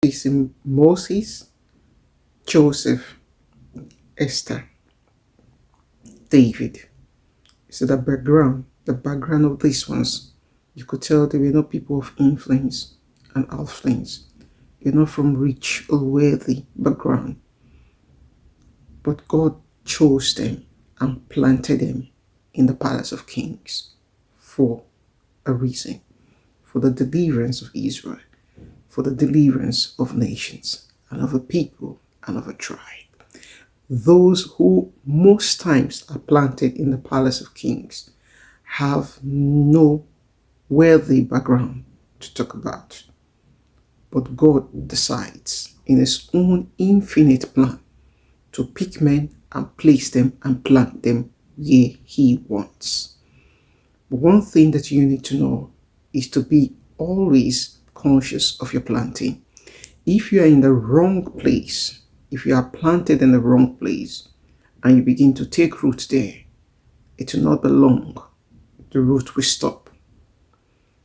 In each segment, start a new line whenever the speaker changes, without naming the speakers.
Facing Moses, Joseph, Esther, David. So the background of these ones, you could tell they were not people of influence and affluence. They're not from rich or wealthy background, but God chose them and planted them in the palace of kings for a reason, for the deliverance of Israel, for the deliverance of nations and of a people and of a tribe. Those who most times are planted in the palace of kings have no wealthy background to talk about. But God decides in His own infinite plan to pick men and place them and plant them where He wants. But one thing that you need to know is to be always conscious of your planting. If you are in the wrong place, if you are planted in the wrong place and you begin to take root there, it will not be long. The root will stop.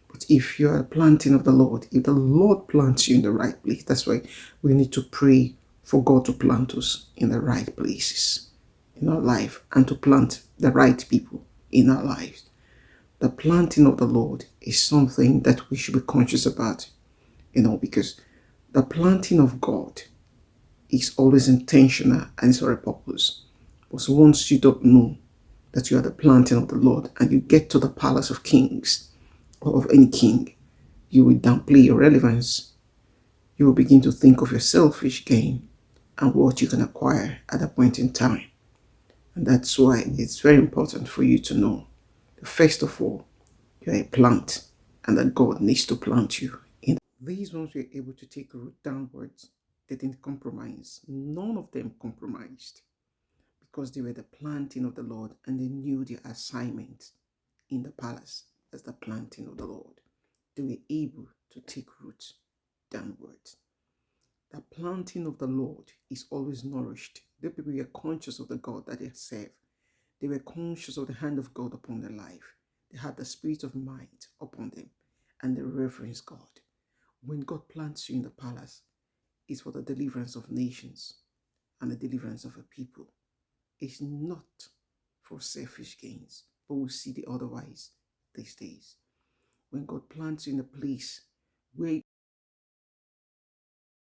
But if you are planting of the Lord, if the Lord plants you in the right place, that's why we need to pray for God to plant us in the right places in our life and to plant the right people in our lives. The planting of the Lord is something that we should be conscious about, because the planting of God is always intentional and it's for a purpose. But once you don't know that you are the planting of the Lord and you get to the palace of kings or of any king, you will downplay your relevance. You will begin to think of your selfish gain and what you can acquire at that point in time. And that's why it's very important for you to know that first of all, you're a plant and that God needs to plant you in. These ones were able to take root downwards. They didn't compromise. None of them compromised because they were the planting of the Lord and they knew their assignment in the palace as the planting of the Lord. They were able to take root downwards. The planting of the Lord is always nourished. The people were conscious of the God that they serve. They were conscious of the hand of God upon their life. They had the spirit of might upon them and they reverence God. When God plants you in the palace, it's for the deliverance of nations and the deliverance of a people. It's not for selfish gains, but we'll see the otherwise these days. When God plants you in a place where